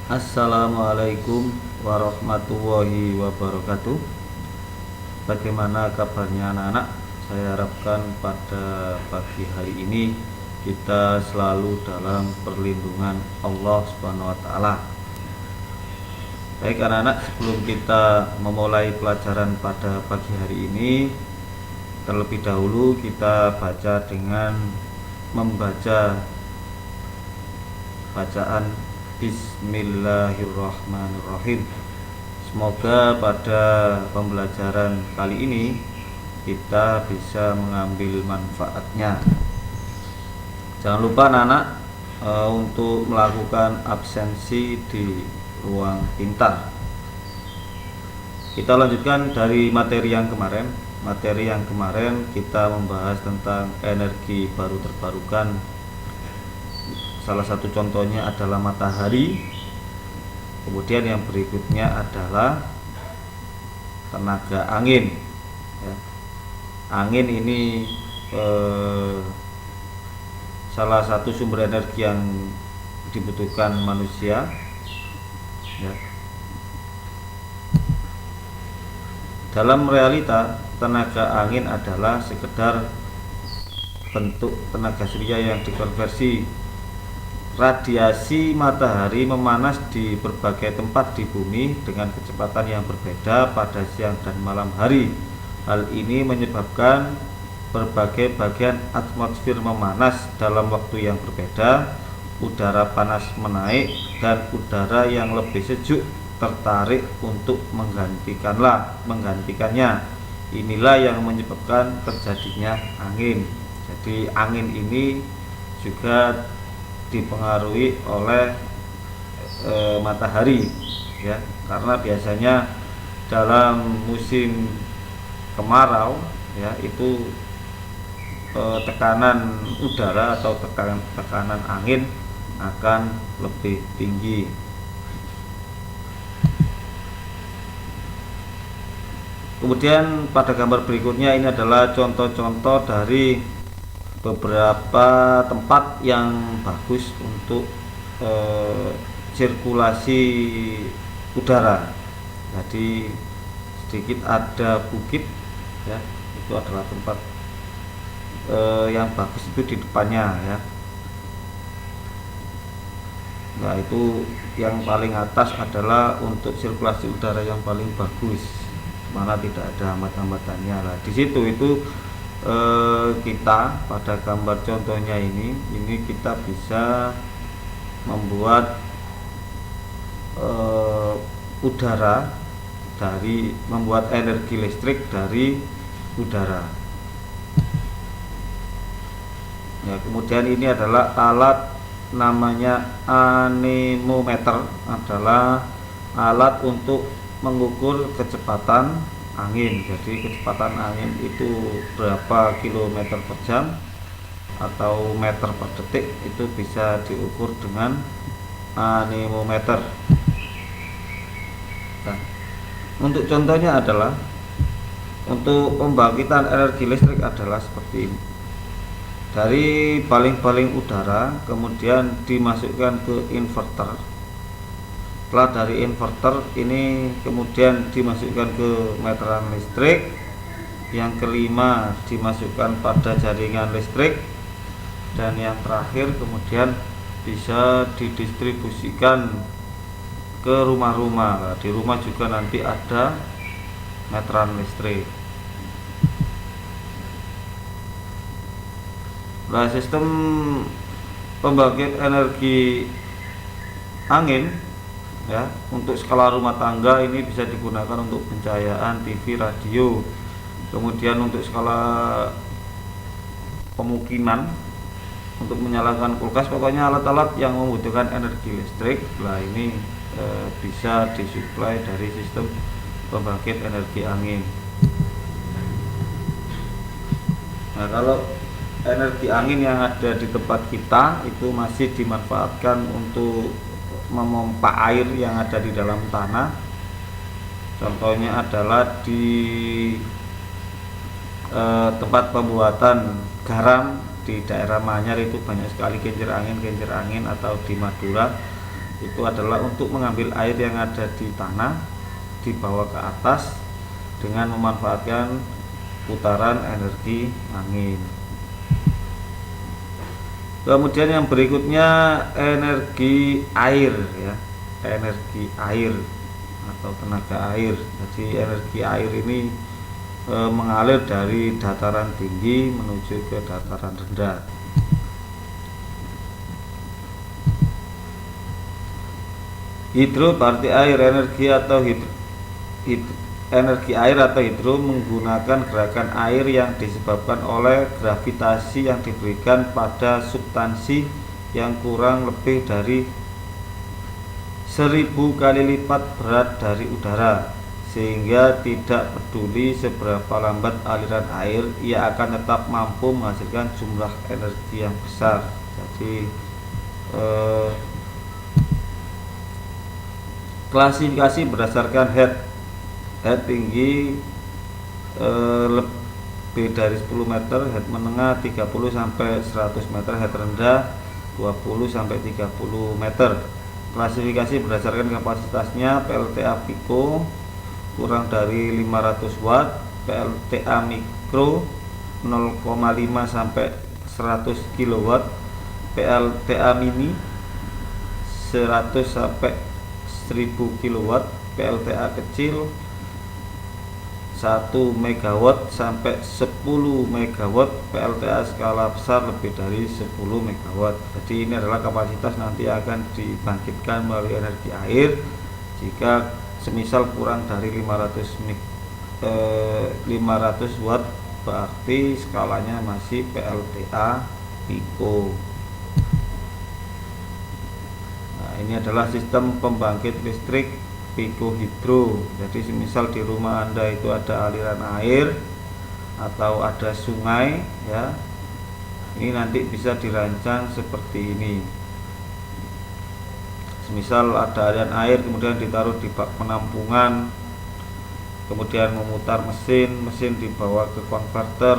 Assalamualaikum warahmatullahi wabarakatuh. Bagaimana kabarnya anak-anak? Saya harapkan pada pagi hari ini kita selalu dalam perlindungan Allah Subhanahu wa taala. Baik anak-anak, sebelum kita memulai pelajaran pada pagi hari ini, terlebih dahulu kita baca dengan membaca bacaan Bismillahirrahmanirrahim. Semoga pada pembelajaran kali ini kita bisa mengambil manfaatnya. Jangan lupa anak-anak untuk melakukan absensi di ruang pintar. Kita lanjutkan dari materi yang kemarin. Materi yang kemarin kita membahas tentang energi baru terbarukan. Salah satu contohnya adalah matahari. Kemudian yang berikutnya adalah tenaga angin. Ya. Angin ini salah satu sumber energi yang dibutuhkan manusia. Ya. Dalam realita, tenaga angin adalah sekedar bentuk tenaga surya yang dikonversi. Radiasi matahari memanas di berbagai tempat di bumi dengan kecepatan yang berbeda pada siang dan malam hari. Hal ini menyebabkan berbagai bagian atmosfer memanas dalam waktu yang berbeda. Udara panas menaik dan udara yang lebih sejuk tertarik untuk menggantikannya. Inilah yang menyebabkan terjadinya angin. Jadi angin ini juga dipengaruhi oleh matahari, ya, karena biasanya dalam musim kemarau, ya, itu tekanan udara atau tekanan angin akan lebih tinggi. Kemudian pada gambar berikutnya ini adalah contoh-contoh dari beberapa tempat yang bagus untuk sirkulasi udara. Jadi sedikit ada bukit, ya, itu adalah tempat yang bagus itu di depannya, ya. Nah, itu yang paling atas adalah untuk sirkulasi udara yang paling bagus, mana tidak ada hambat-hambatannya. Nah, di situ itu kita pada gambar contohnya ini kita bisa membuat udara dari membuat energi listrik dari udara. Ya, kemudian ini adalah alat namanya anemometer, adalah alat untuk mengukur kecepatan angin. Jadi kecepatan angin itu berapa kilometer per jam atau meter per detik, itu bisa diukur dengan anemometer. Nah, untuk contohnya adalah untuk pembangkitan energi listrik adalah seperti ini. Dari baling-baling udara kemudian dimasukkan ke inverter. Setelah dari inverter ini kemudian dimasukkan ke meteran listrik. Yang kelima dimasukkan pada jaringan listrik. Dan yang terakhir kemudian bisa didistribusikan ke rumah-rumah. Di rumah juga nanti ada meteran listrik. Nah, sistem pembangkit energi angin, ya, untuk skala rumah tangga ini bisa digunakan untuk pencahayaan TV, radio. Kemudian untuk skala pemukiman, untuk menyalakan kulkas, pokoknya alat-alat yang membutuhkan energi listrik. Nah, ini bisa disuplai dari sistem pembangkit energi angin. Nah, kalau energi angin yang ada di tempat kita itu masih dimanfaatkan untuk memompa air yang ada di dalam tanah. Contohnya adalah di tempat pembuatan garam di daerah Manyar, itu banyak sekali kincir angin atau di Madura. Itu adalah untuk mengambil air yang ada di tanah, dibawa ke atas dengan memanfaatkan putaran energi angin. Kemudian yang berikutnya energi air ya, energi air atau tenaga air. Jadi energi air ini mengalir dari dataran tinggi menuju ke dataran rendah. Hidro berarti air, energi air atau hidro menggunakan gerakan air yang disebabkan oleh gravitasi yang diberikan pada substansi yang kurang lebih dari 1000 kali lipat berat dari udara, sehingga tidak peduli seberapa lambat aliran air, ia akan tetap mampu menghasilkan jumlah energi yang besar. Jadi klasifikasi berdasarkan head tinggi lebih dari 10 meter, head menengah 30 sampai 100 meter, head rendah 20 sampai 30 meter. Klasifikasi berdasarkan kapasitasnya: PLTA Pico kurang dari 500 watt, PLTA Mikro 0,5 sampai 100 kW, PLTA Mini 100 sampai 1000 kW, PLTA kecil 1 MW sampai 10 MW, PLTA skala besar lebih dari 10 MW. Jadi ini adalah kapasitas nanti akan dibangkitkan melalui energi air jika semisal kurang dari 500 watt, berarti skalanya masih PLTA Pico. Nah, ini adalah sistem pembangkit listrik Pico hidro. Jadi semisal di rumah Anda itu ada aliran air atau ada sungai ya, ini nanti bisa dirancang seperti ini. Semisal ada aliran air kemudian ditaruh di bak penampungan, kemudian memutar mesin dibawa ke konverter,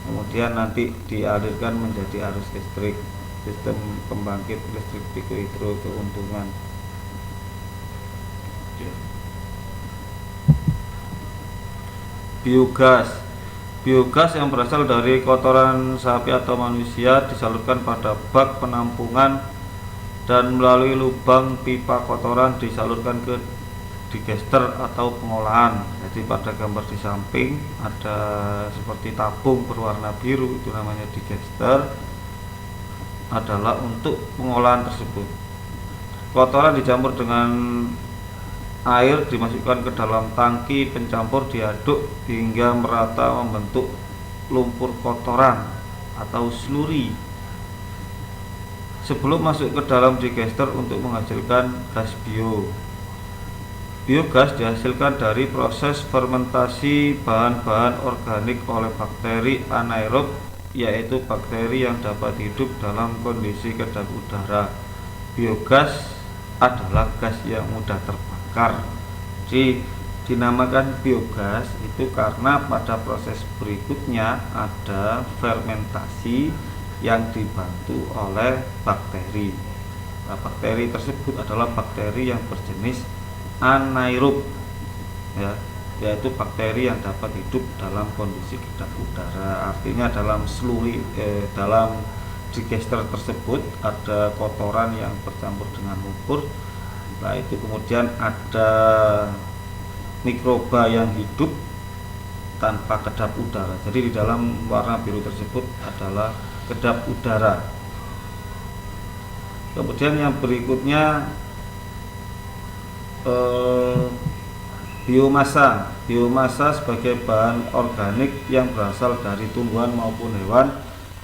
kemudian nanti dialirkan menjadi arus listrik. Sistem pembangkit listrik Pico hidro keuntungan. Biogas yang berasal dari kotoran sapi atau manusia disalurkan pada bak penampungan dan melalui lubang pipa kotoran disalurkan ke digester atau pengolahan. Jadi pada gambar di samping ada seperti tabung berwarna biru, itu namanya digester, adalah untuk pengolahan tersebut. Kotoran dicampur dengan air, dimasukkan ke dalam tangki pencampur, diaduk hingga merata membentuk lumpur kotoran atau slurry sebelum masuk ke dalam digester untuk menghasilkan gas biogas dihasilkan dari proses fermentasi bahan-bahan organik oleh bakteri anaerob, yaitu bakteri yang dapat hidup dalam kondisi kedap udara. Biogas adalah gas yang mudah terbakar. Jadi dinamakan biogas itu karena pada proses berikutnya ada fermentasi yang dibantu oleh bakteri. Nah, bakteri tersebut adalah bakteri yang berjenis anaerob ya, yaitu bakteri yang dapat hidup dalam kondisi kedap udara. Artinya dalam dalam digester tersebut ada kotoran yang bercampur dengan lumpur. Nah, itu kemudian ada mikroba yang hidup tanpa kedap udara. Jadi di dalam warna biru tersebut adalah kedap udara. Kemudian yang berikutnya biomasa sebagai bahan organik yang berasal dari tumbuhan maupun hewan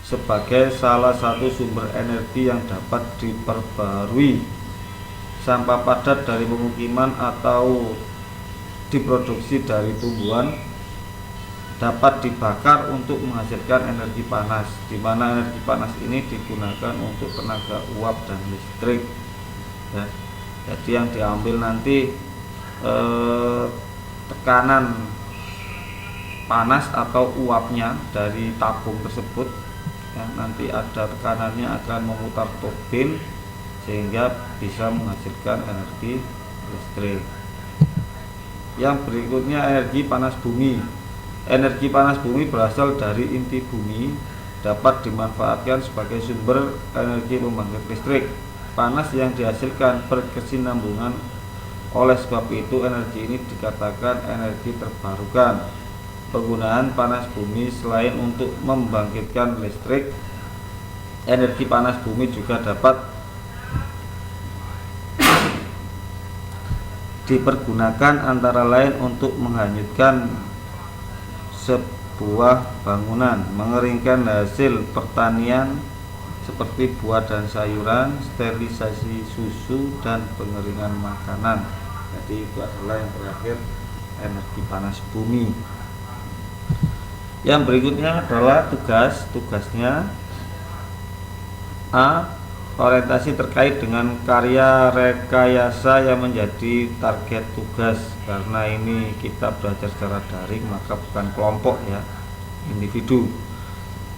sebagai salah satu sumber energi yang dapat diperbarui. Sampah padat dari pemukiman atau diproduksi dari tumbuhan dapat dibakar untuk menghasilkan energi panas, di mana energi panas ini digunakan untuk tenaga uap dan listrik ya. Jadi yang diambil nanti tekanan panas atau uapnya dari tabung tersebut ya, nanti ada tekanannya akan memutar turbin sehingga bisa menghasilkan energi listrik. Yang berikutnya energi panas bumi. Energi panas bumi berasal dari inti bumi, dapat dimanfaatkan sebagai sumber energi pembangkit listrik. Panas yang dihasilkan berkesinambungan, oleh sebab itu energi ini dikatakan energi terbarukan. Penggunaan panas bumi selain untuk membangkitkan listrik, energi panas bumi juga dapat dipergunakan antara lain untuk menghanyutkan sebuah bangunan, mengeringkan hasil pertanian seperti buah dan sayuran, sterilisasi susu, dan pengeringan makanan. Jadi itu adalah yang terakhir, energi panas bumi. Yang berikutnya adalah tugasnya. A. Orientasi terkait dengan karya rekayasa yang menjadi target tugas. Karena ini kita belajar secara daring, maka bukan kelompok ya, individu.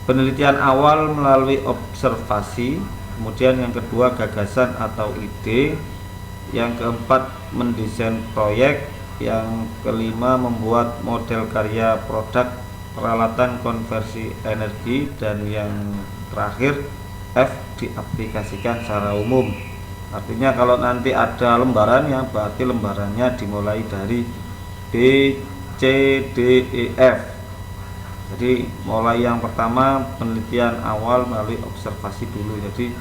Penelitian awal melalui observasi. Kemudian yang kedua, gagasan atau ide. Yang keempat, mendesain proyek. Yang kelima, membuat model karya produk peralatan konversi energi. Dan yang terakhir, F, diaplikasikan secara umum. Artinya kalau nanti ada lembarannya, berarti lembarannya dimulai dari B, C, D, E, F. Jadi mulai yang pertama, penelitian awal melalui observasi dulu. Jadi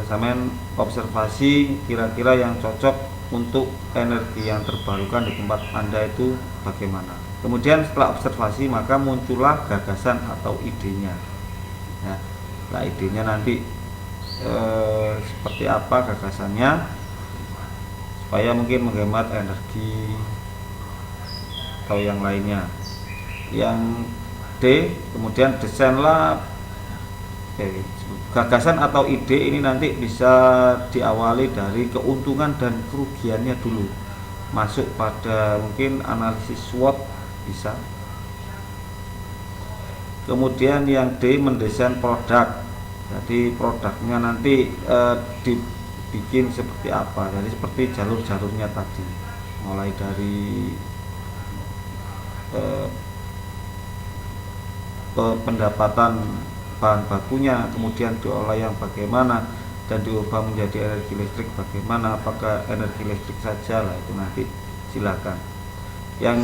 sampean observasi kira-kira yang cocok untuk energi yang terbarukan di tempat Anda itu bagaimana. Kemudian setelah observasi maka muncullah gagasan atau idenya. Ya, nah idenya nanti seperti apa gagasannya supaya mungkin menghemat energi atau yang lainnya. Yang D, kemudian desainlah. Gagasan atau ide ini nanti bisa diawali dari keuntungan dan kerugiannya dulu, masuk pada mungkin analisis SWOT bisa. Kemudian yang D, mendesain produk. Jadi produknya nanti dibikin seperti apa. Jadi seperti jalur-jalurnya tadi, mulai dari pendapatan bahan bakunya, kemudian diolah yang bagaimana, dan diubah menjadi energi listrik bagaimana, apakah energi listrik saja lah, itu nanti silakan. Yang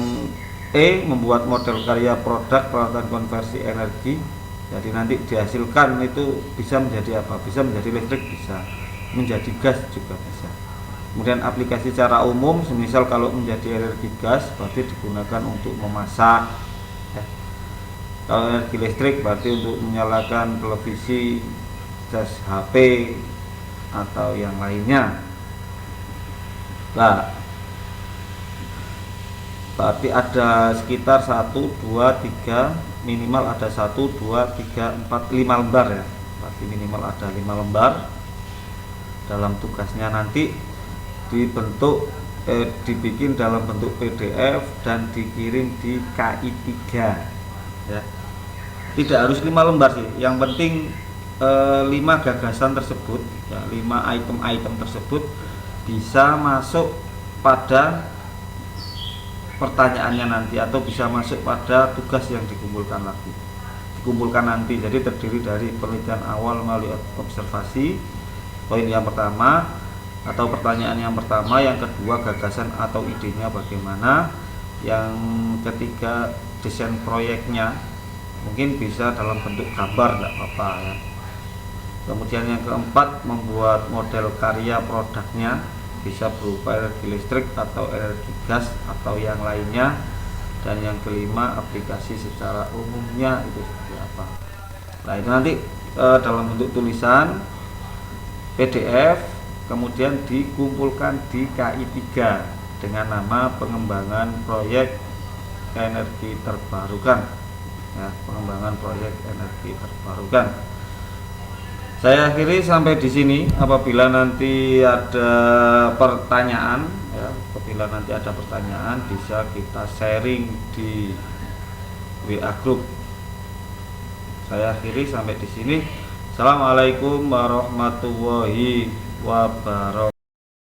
E, membuat model karya produk peralatan konversi energi. Jadi nanti dihasilkan itu bisa menjadi apa? Bisa menjadi listrik, bisa menjadi gas juga bisa. Kemudian aplikasi secara umum, semisal kalau menjadi energi gas berarti digunakan untuk memasak. Kalau energi listrik berarti untuk menyalakan televisi, cas HP, atau yang lainnya. Nah, berarti ada sekitar 1, 2, 3, minimal ada 1, 2, 3, 4, 5 lembar ya. Berarti minimal ada 5 lembar. Dalam tugasnya nanti dibikin dalam bentuk PDF dan dikirim di KI 3 ya. Tidak harus 5 lembar sih, yang penting 5 gagasan tersebut ya, 5 item-item tersebut bisa masuk pada pertanyaannya nanti, atau bisa masuk pada tugas yang dikumpulkan nanti. Jadi terdiri dari penelitian awal melalui observasi, poin yang pertama atau pertanyaan yang pertama, yang kedua gagasan atau idenya bagaimana, yang ketiga desain proyeknya, mungkin bisa dalam bentuk gambar, tidak apa-apa ya. Kemudian yang keempat, membuat model karya produknya, bisa berupa energi listrik atau energi gas atau yang lainnya. Dan yang kelima, aplikasi secara umumnya itu seperti apa. Nah itu nanti dalam bentuk tulisan PDF, kemudian dikumpulkan di KI 3 dengan nama pengembangan proyek energi terbarukan ya, pengembangan proyek energi terbarukan. Saya akhiri sampai di sini. Apabila nanti ada pertanyaan ya, bisa kita sharing di WA group. Saya akhiri sampai di sini. Assalamualaikum warahmatullahi wabarakatuh.